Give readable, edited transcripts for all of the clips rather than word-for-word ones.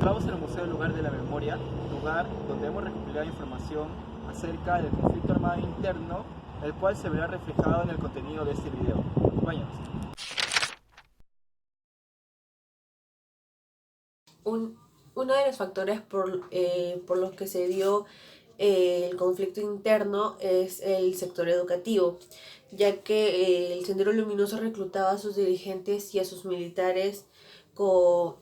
encontramos en el Museo del Lugar de la Memoria, lugar donde hemos recopilado información acerca del conflicto armado interno, el cual se verá reflejado en el contenido de este video. Acompáñanos. Uno de los factores por los que se dio el conflicto interno es el sector educativo, ya que el Sendero Luminoso reclutaba a sus dirigentes y a sus militares con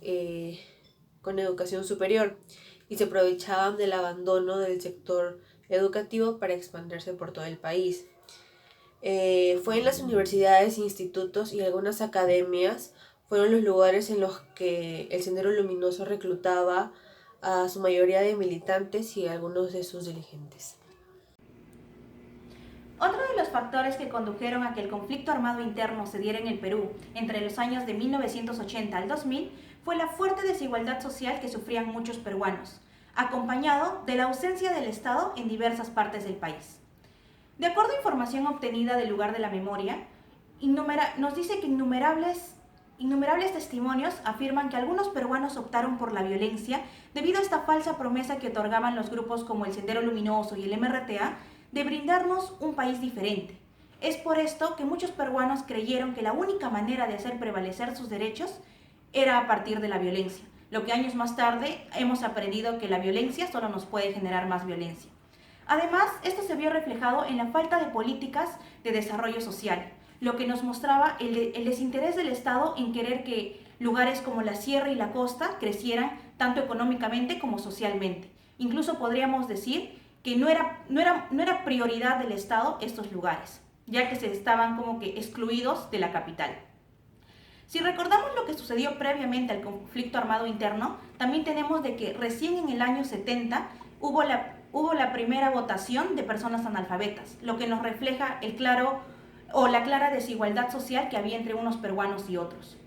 educación superior y se aprovechaban del abandono del sector educativo para expandirse por todo el país. Fue en las universidades, institutos y algunas academias fueron los lugares en los que el Sendero Luminoso reclutaba a su mayoría de militantes y a algunos de sus dirigentes. Otro de los factores que condujeron a que el conflicto armado interno se diera en el Perú entre los años de 1980 al 2000 fue la fuerte desigualdad social que sufrían muchos peruanos, acompañado de la ausencia del Estado en diversas partes del país. De acuerdo a información obtenida del Lugar de la Memoria, nos dice que innumerables testimonios afirman que algunos peruanos optaron por la violencia debido a esta falsa promesa que otorgaban los grupos como el Sendero Luminoso y el MRTA de brindarnos un país diferente. Es por esto que muchos peruanos creyeron que la única manera de hacer prevalecer sus derechos era a partir de la violencia, lo que años más tarde hemos aprendido que la violencia solo nos puede generar más violencia. Además, esto se vio reflejado en la falta de políticas de desarrollo social, lo que nos mostraba el desinterés del Estado en querer que lugares como la sierra y la costa crecieran tanto económicamente como socialmente. Incluso podríamos decir que no era prioridad del Estado estos lugares, ya que se estaban como que excluidos de la capital. Si recordamos lo que sucedió previamente al conflicto armado interno, también tenemos de que recién en el año 70 hubo la primera votación de personas analfabetas, lo que nos refleja la clara desigualdad social que había entre unos peruanos y otros.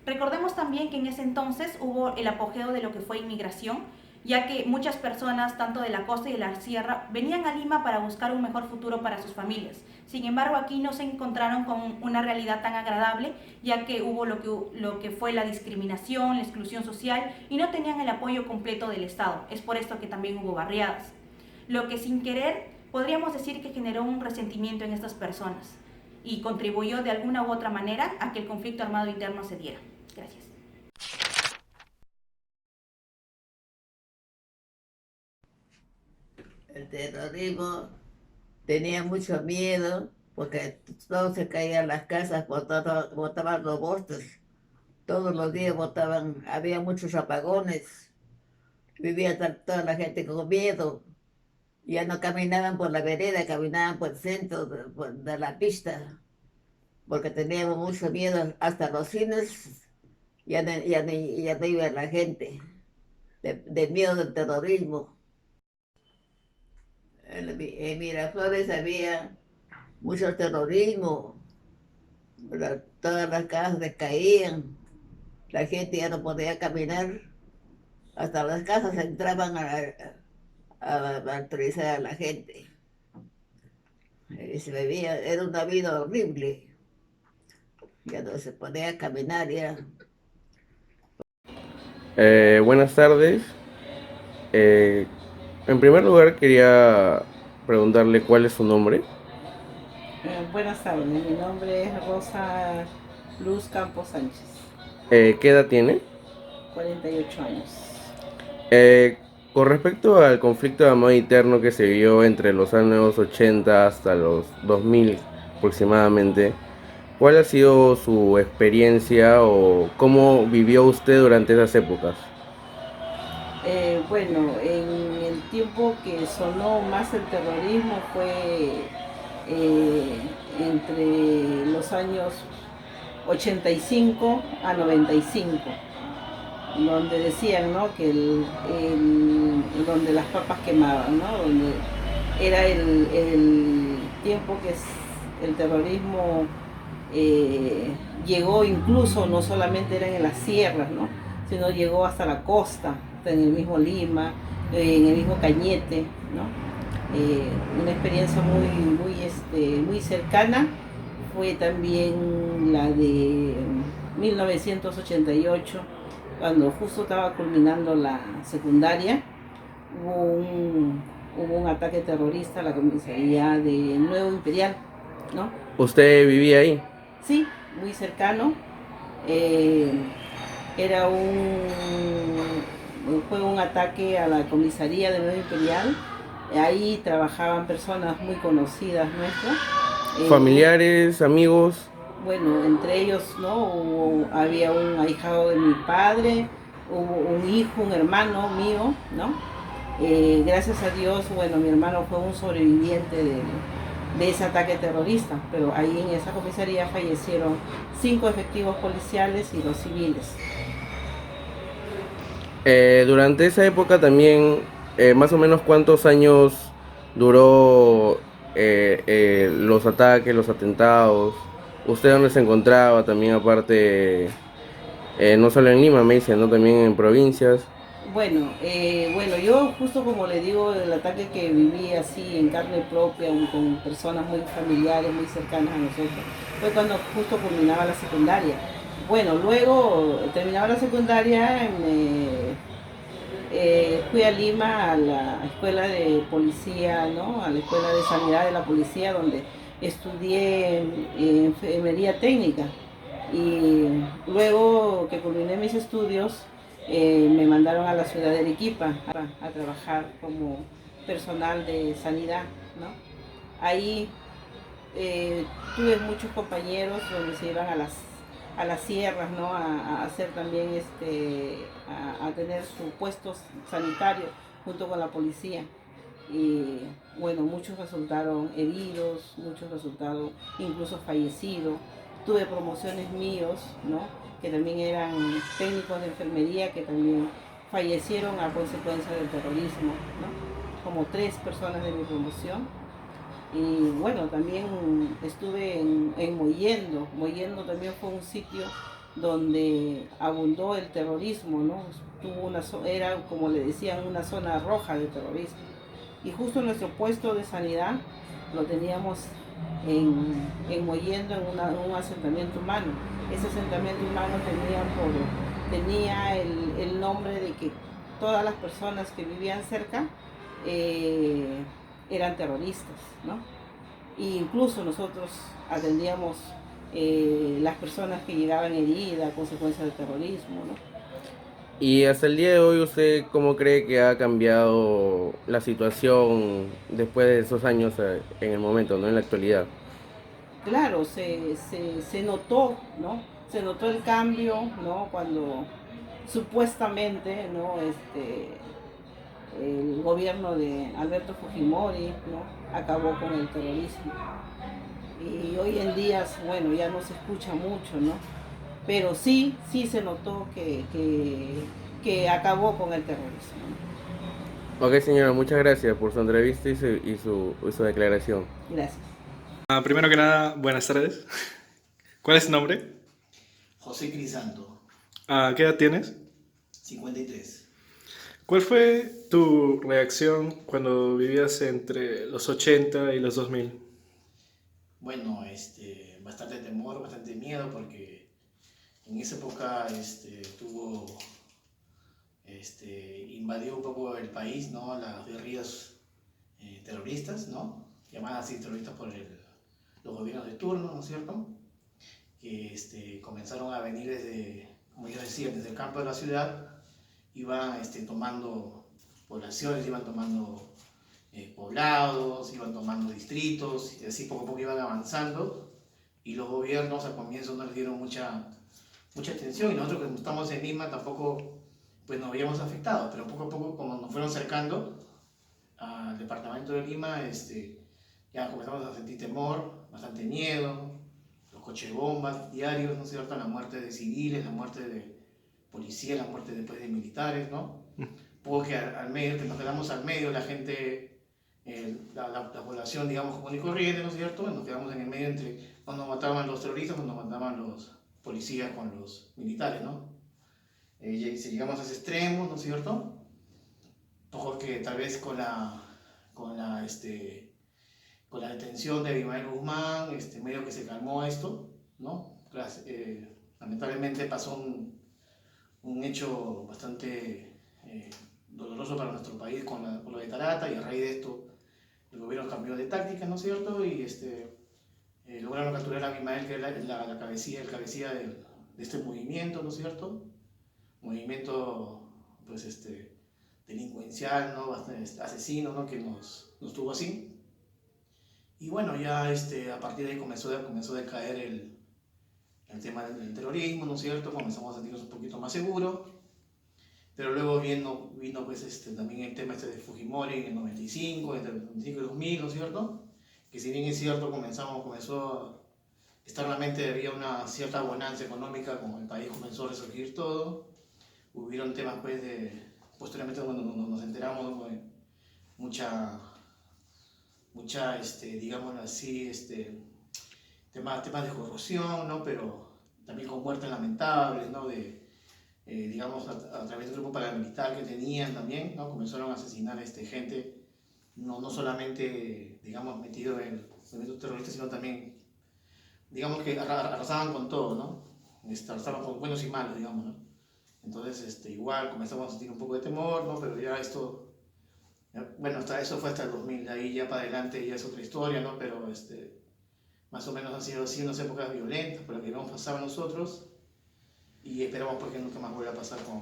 Recordemos también que en ese entonces hubo el apogeo de lo que fue inmigración, ya que muchas personas, tanto de la costa y de la sierra, venían a Lima para buscar un mejor futuro para sus familias. Sin embargo, aquí no se encontraron con una realidad tan agradable, ya que hubo lo que fue la discriminación, la exclusión social, y no tenían el apoyo completo del Estado. Es por esto que también hubo barriadas. Lo que sin querer podríamos decir que generó un resentimiento en estas personas y contribuyó de alguna u otra manera a que el conflicto armado interno se diera. Gracias. El terrorismo tenía mucho miedo porque todos se caían las casas, botaban los postes. Todos los días botaban, había muchos apagones, vivía toda la gente con miedo. Ya no caminaban por la vereda, caminaban por el centro de la pista, porque teníamos mucho miedo. Hasta los cines ya no iba la gente, de miedo del terrorismo. En Miraflores había mucho terrorismo, todas las casas se caían, la gente ya no podía caminar, hasta las casas entraban a martirizar a la gente. Y se vivía, era una vida horrible, ya no se podía caminar ya. Buenas tardes. Eh, en primer lugar quería preguntarle cuál es su nombre. Buenas tardes, mi nombre es Rosa Luz Campos Sánchez, ¿Qué edad tiene? 48 años. Con respecto al conflicto de amor interno que se vio entre los años 80 hasta los 2000 aproximadamente, ¿cuál ha sido su experiencia o cómo vivió usted durante esas épocas? Bueno, en el tiempo que sonó más el terrorismo fue entre los años 85 a 95, donde decían, ¿no?, que donde las papas quemaban, ¿no?, donde era el tiempo que el terrorismo llegó, incluso no solamente era en las sierras, ¿no?, sino llegó hasta la costa, hasta en el mismo Lima, en el mismo Cañete, ¿no? Una experiencia muy cercana fue también la de 1988, cuando justo estaba culminando la secundaria, hubo un ataque terrorista a la comisaría de Nuevo Imperial, ¿no? ¿Usted vivía ahí? Sí, muy cercano. Eh, era fue un ataque a la comisaría de Nuevo Imperial. Ahí trabajaban personas muy conocidas nuestras. ¿Familiares, amigos? Bueno, entre ellos, ¿no? Había un ahijado de mi padre, hubo un hijo, un hermano mío, ¿no? Gracias a Dios, bueno, mi hermano fue un sobreviviente de ese ataque terrorista, pero ahí en esa comisaría fallecieron 5 efectivos policiales y 2 civiles. Durante esa época también, más o menos cuántos años duró los ataques, los atentados. ¿Usted dónde se encontraba también aparte, no solo en Lima, me dice, ¿no? También en provincias? Bueno, yo justo como le digo, el ataque que viví así en carne propia, con personas muy familiares, muy cercanas a nosotros, fue cuando justo culminaba la secundaria. Bueno, luego terminaba la secundaria, fui a Lima a la escuela de policía, ¿no? A la escuela de sanidad de la policía, donde estudié enfermería técnica. Y luego que culminé mis estudios, me mandaron a la ciudad de Arequipa a trabajar como personal de sanidad, ¿no? Ahí tuve muchos compañeros donde se iban a las sierras, ¿no? A hacer también, a tener su puesto sanitario junto con la policía. Y bueno, muchos resultaron heridos, muchos resultaron incluso fallecidos. Tuve promociones míos, ¿no? Que también eran técnicos de enfermería que también fallecieron a consecuencia del terrorismo, ¿no? Como 3 personas de mi promoción. Y bueno, también estuve en Mollendo. Mollendo también fue un sitio donde abundó el terrorismo, ¿no? Era, como le decían, una zona roja de terrorismo. Y justo nuestro puesto de sanidad lo teníamos en Mollendo, en un asentamiento humano. Ese asentamiento humano tenía el nombre de que todas las personas que vivían cerca eran terroristas, ¿no? E incluso nosotros atendíamos las personas que llegaban heridas a consecuencia del terrorismo, ¿no? Y hasta el día de hoy, ¿usted cómo cree que ha cambiado la situación después de esos años en el momento, ¿no? En la actualidad? Claro, se notó, ¿no? Se notó el cambio, ¿no? Cuando supuestamente, ¿no? El gobierno de Alberto Fujimori, ¿no? Acabó con el terrorismo. Y hoy en día, bueno, ya no se escucha mucho, ¿no? Pero sí se notó que acabó con el terrorismo, ¿no? Ok, señora, muchas gracias por su entrevista y su declaración. Gracias. Primero que nada, buenas tardes. ¿Cuál es tu nombre? José Crisanto, ¿Qué edad tienes? 53. ¿Cuál fue tu reacción cuando vivías entre los 80 y los 2000? Bueno, bastante temor, bastante miedo porque en esa época invadió un poco el país, ¿no? Las guerrillas terroristas, ¿no? Llamadas así terroristas por los gobiernos de turno, ¿no es cierto? Que comenzaron a venir desde, como yo decía, desde el campo de la ciudad, iban tomando poblaciones, iban tomando poblados, iban tomando distritos, y así poco a poco iban avanzando, y los gobiernos al comienzo no les dieron mucha atención, y nosotros que estamos en Lima tampoco pues nos habíamos afectado, pero poco a poco como nos fueron acercando al departamento de Lima, ya comenzamos a sentir temor, bastante miedo, los coches bombas diarios, ¿no es cierto?, la muerte de civiles, la muerte de policías, la muerte después de militares, ¿no? Porque al medio, que nos quedamos al medio, la gente, la población, digamos, común y corriente, ¿no es cierto?, nos quedamos en el medio entre cuando mataban los terroristas, cuando mataban los policías con los militares, ¿no? Si llegamos a ese extremo, ¿no es cierto?, ojo que tal vez con la detención de Abimael Guzmán, medio que se calmó esto, ¿no? Lamentablemente pasó un hecho bastante doloroso para nuestro país por lo de Tarata, y a raíz de esto el gobierno cambió de táctica, ¿no es cierto? Y lograron capturar a Abimael, que era el cabecilla de este movimiento, ¿no es cierto? Movimiento, pues, delincuencial, ¿no? Bastante asesino, ¿no? Que nos tuvo así. Y bueno, ya a partir de ahí comenzó a caer el tema del terrorismo, ¿no es cierto? Comenzamos a sentirnos un poquito más seguros. Pero luego vino pues, también el tema de Fujimori en el 95, entre el 95 y el 2000, ¿no es cierto? Que si bien es cierto, comenzó a estar la mente, había una cierta bonanza económica, como el país comenzó a resurgir todo. Hubieron temas, pues, posteriormente cuando nos enteramos, ¿no? mucha digámoslo así, temas de corrupción, ¿no? Pero también con muertes lamentables, ¿no? Digamos, a través del grupo paramilitar que tenían también, ¿no? Comenzaron a asesinar gente, no solamente, digamos, metido en movimientos terroristas, sino también, digamos, que arrasaban con todo, ¿no? Arrasaban con buenos y malos, digamos, ¿no? Entonces, igual comenzamos a sentir un poco de temor, ¿no? Pero ya bueno, eso fue hasta el 2000, de ahí ya para adelante ya es otra historia, ¿no? Pero más o menos han sido así unas épocas violentas por las que hemos pasado nosotros, y esperamos porque nunca más vuelva a pasar con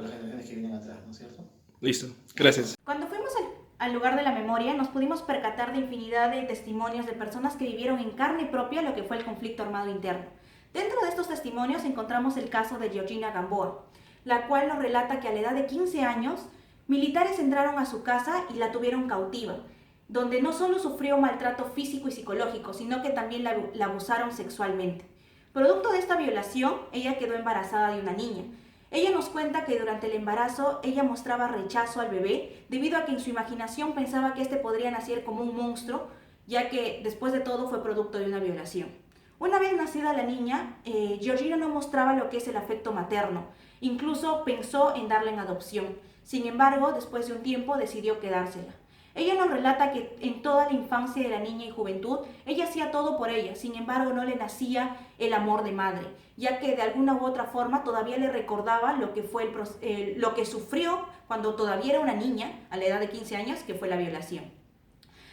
las generaciones que vienen atrás, ¿no es cierto? Listo, gracias. Cuando fuimos al lugar de la memoria, nos pudimos percatar de infinidad de testimonios de personas que vivieron en carne propia lo que fue el conflicto armado interno. Dentro de estos testimonios encontramos el caso de Georgina Gamboa, la cual nos relata que a la edad de 15 años, militares entraron a su casa y la tuvieron cautiva, donde no solo sufrió maltrato físico y psicológico, sino que también la abusaron sexualmente. Producto de esta violación, ella quedó embarazada de una niña. Ella nos cuenta que durante el embarazo ella mostraba rechazo al bebé debido a que en su imaginación pensaba que podría nacer como un monstruo, ya que después de todo fue producto de una violación. Una vez nacida la niña, Georgina no mostraba lo que es el afecto materno, incluso pensó en darla en adopción. Sin embargo, después de un tiempo decidió quedársela. Ella nos relata que en toda la infancia de la niña y juventud, ella hacía todo por ella, sin embargo no le nacía el amor de madre, ya que de alguna u otra forma todavía le recordaba lo que sufrió cuando todavía era una niña, a la edad de 15 años, que fue la violación.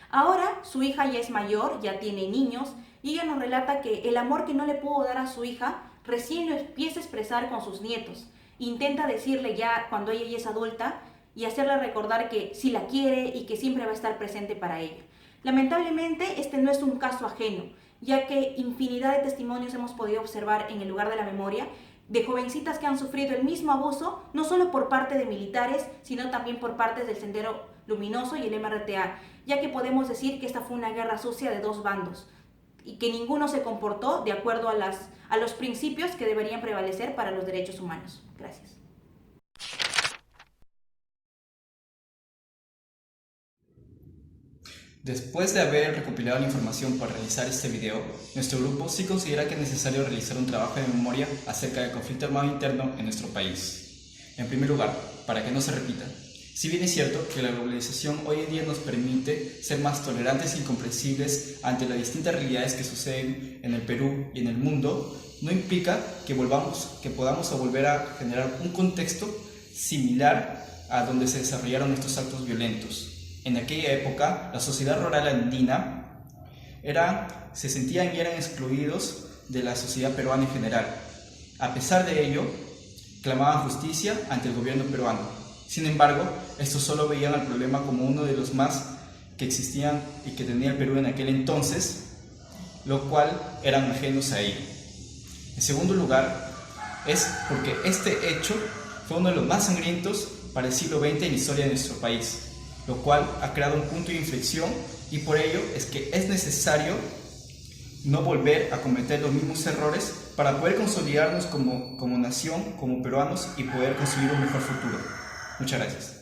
Ahora su hija ya es mayor, ya tiene niños, y ella nos relata que el amor que no le pudo dar a su hija, recién lo empieza a expresar con sus nietos. Intenta decirle ya cuando ella ya es adulta, y hacerle recordar que sí la quiere y que siempre va a estar presente para ella. Lamentablemente, este no es un caso ajeno, ya que infinidad de testimonios hemos podido observar en el lugar de la memoria de jovencitas que han sufrido el mismo abuso, no solo por parte de militares, sino también por parte del Sendero Luminoso y el MRTA, ya que podemos decir que esta fue una guerra sucia de dos bandos y que ninguno se comportó de acuerdo a los principios que deberían prevalecer para los derechos humanos. Gracias. Después de haber recopilado la información para realizar este video, nuestro grupo sí considera que es necesario realizar un trabajo de memoria acerca del conflicto armado interno en nuestro país. En primer lugar, para que no se repita, si bien es cierto que la globalización hoy en día nos permite ser más tolerantes y comprensibles ante las distintas realidades que suceden en el Perú y en el mundo, no implica que podamos volver a generar un contexto similar a donde se desarrollaron estos actos violentos. En aquella época, la sociedad rural andina se sentían y eran excluidos de la sociedad peruana en general. A pesar de ello, clamaban justicia ante el gobierno peruano. Sin embargo, estos solo veían el problema como uno de los más que existían y que tenía el Perú en aquel entonces, lo cual eran ajenos a ello. En segundo lugar, es porque este hecho fue uno de los más sangrientos para el siglo XX en la historia de nuestro país, lo cual ha creado un punto de inflexión y por ello es que es necesario no volver a cometer los mismos errores para poder consolidarnos como nación, como peruanos y poder construir un mejor futuro. Muchas gracias.